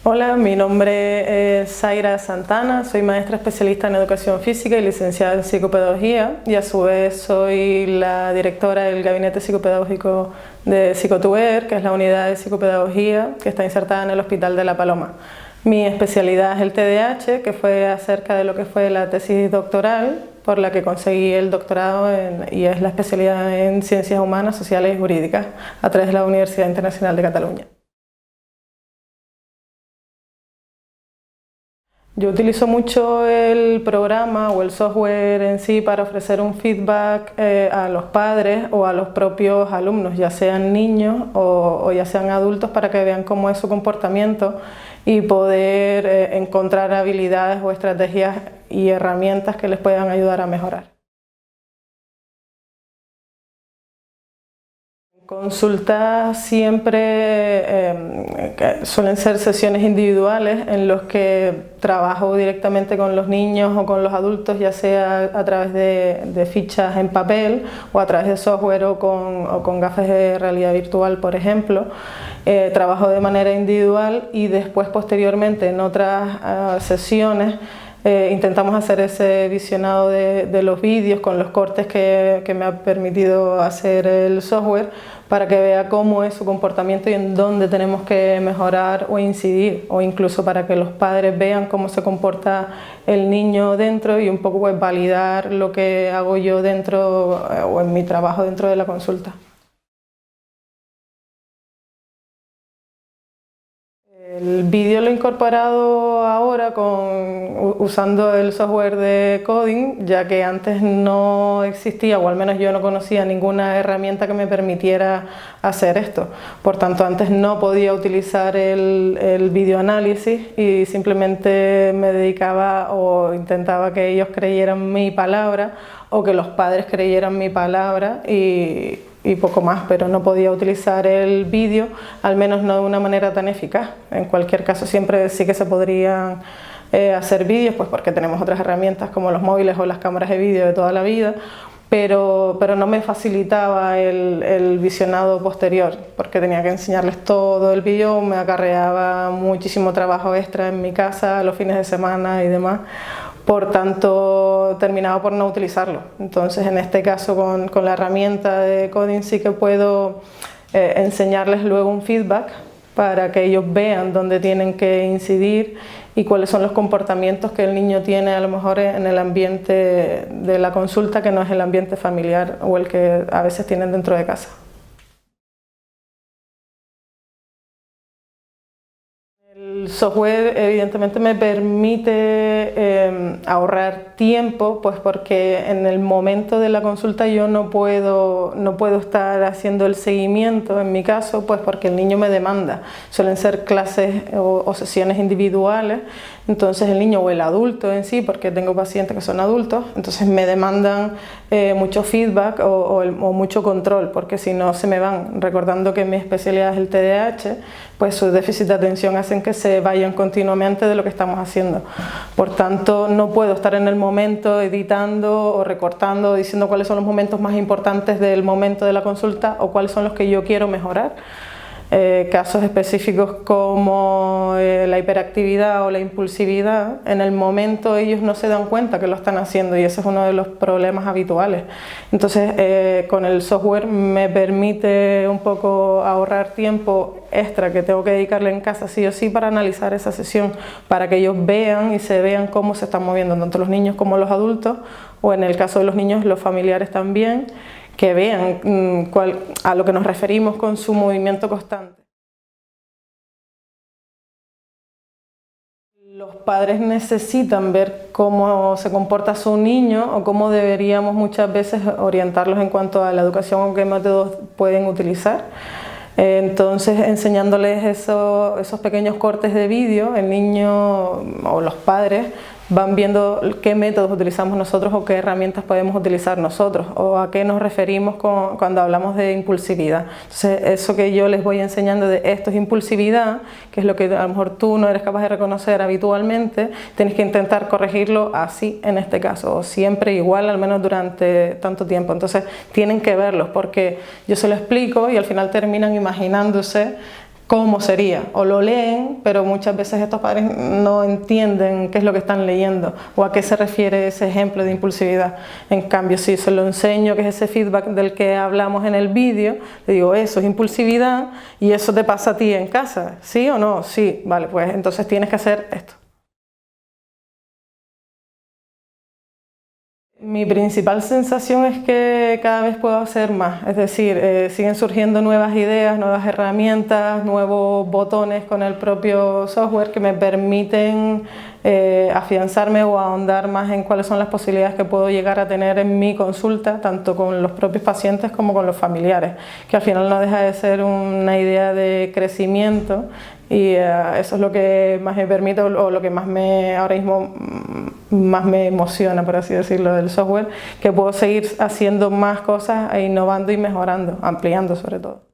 Hola, mi nombre es Zaira Santana, soy maestra especialista en educación física y licenciada en psicopedagogía y a su vez soy la directora del gabinete psicopedagógico de Psicotuer, que es la unidad de psicopedagogía que está insertada en el Hospital de La Paloma. Mi especialidad es el TDAH, que fue acerca de lo que fue la tesis doctoral por la que conseguí el doctorado y es la especialidad en Ciencias Humanas, Sociales y Jurídicas a través de la Universidad Internacional de Cataluña. Yo utilizo mucho el programa o el software en sí para ofrecer un feedback a los padres o a los propios alumnos, ya sean niños o ya sean adultos, para que vean cómo es su comportamiento y poder encontrar habilidades o estrategias y herramientas que les puedan ayudar a mejorar. Consultas siempre suelen ser sesiones individuales en los que trabajo directamente con los niños o con los adultos, ya sea a través de fichas en papel o a través de software o con gafas de realidad virtual, por ejemplo. Trabajo de manera individual y después posteriormente en otras sesiones intentamos hacer ese visionado de los vídeos con los cortes que me ha permitido hacer el software para que vea cómo es su comportamiento y en dónde tenemos que mejorar o incidir, o incluso para que los padres vean cómo se comporta el niño dentro y un poco pues validar lo que hago yo dentro o en mi trabajo dentro de la consulta. El vídeo lo he incorporado ahora usando el software de coding, ya que antes no existía, o al menos yo no conocía ninguna herramienta que me permitiera hacer esto. Por tanto, antes no podía utilizar el videoanálisis y simplemente me dedicaba o intentaba que ellos creyeran mi palabra o que los padres creyeran mi palabra y poco más, pero no podía utilizar el vídeo, al menos no de una manera tan eficaz. En cualquier caso siempre sí que se podrían hacer vídeos, pues porque tenemos otras herramientas como los móviles o las cámaras de vídeo de toda la vida, pero no me facilitaba el visionado posterior, porque tenía que enseñarles todo el vídeo, me acarreaba muchísimo trabajo extra en mi casa, los fines de semana y demás. Por tanto, terminaba por no utilizarlo. Entonces, en este caso, con la herramienta de coding sí que puedo enseñarles luego un feedback para que ellos vean dónde tienen que incidir y cuáles son los comportamientos que el niño tiene a lo mejor en el ambiente de la consulta, que no es el ambiente familiar o el que a veces tienen dentro de casa. El software evidentemente me permite ahorrar tiempo, pues porque en el momento de la consulta yo no puedo estar haciendo el seguimiento, en mi caso, pues porque el niño me demanda. Suelen ser clases o sesiones individuales, entonces el niño o el adulto en sí, porque tengo pacientes que son adultos, entonces me demandan mucho feedback o mucho control, porque si no se me van. Recordando que mi especialidad es el TDAH, pues sus déficits de atención hacen que se vayan continuamente de lo que estamos haciendo. Por tanto, no puedo estar en el momento editando o recortando, diciendo cuáles son los momentos más importantes del momento de la consulta o cuáles son los que yo quiero mejorar. Casos específicos como la hiperactividad o la impulsividad, en el momento ellos no se dan cuenta que lo están haciendo y ese es uno de los problemas habituales. Entonces con el software me permite un poco ahorrar tiempo extra que tengo que dedicarle en casa sí o sí para analizar esa sesión, para que ellos vean y se vean cómo se están moviendo tanto los niños como los adultos, o en el caso de los niños los familiares también, que vean a lo que nos referimos con su movimiento constante. Los padres necesitan ver cómo se comporta su niño o cómo deberíamos muchas veces orientarlos en cuanto a la educación o qué métodos pueden utilizar. Entonces, enseñándoles esos pequeños cortes de vídeo, el niño o los padres van viendo qué métodos utilizamos nosotros o qué herramientas podemos utilizar nosotros o a qué nos referimos cuando hablamos de impulsividad. Entonces, eso que yo les voy enseñando de esto es impulsividad, que es lo que a lo mejor tú no eres capaz de reconocer habitualmente, tienes que intentar corregirlo así en este caso, o siempre igual, al menos durante tanto tiempo. Entonces, tienen que verlos porque yo se lo explico y al final terminan imaginándose cómo sería, o lo leen, pero muchas veces estos padres no entienden qué es lo que están leyendo o a qué se refiere ese ejemplo de impulsividad. En cambio, si se lo enseño, que es ese feedback del que hablamos en el vídeo, le digo, eso es impulsividad y eso te pasa a ti en casa, ¿sí o no? Sí, vale, pues entonces tienes que hacer esto. Mi principal sensación es que cada vez puedo hacer más, es decir, siguen surgiendo nuevas ideas, nuevas herramientas, nuevos botones con el propio software que me permiten afianzarme o ahondar más en cuáles son las posibilidades que puedo llegar a tener en mi consulta, tanto con los propios pacientes como con los familiares, que al final no deja de ser una idea de crecimiento y eso es lo que más me permite o lo que más ahora mismo más me emociona, por así decirlo, del software, que puedo seguir haciendo más cosas e innovando y mejorando, ampliando sobre todo.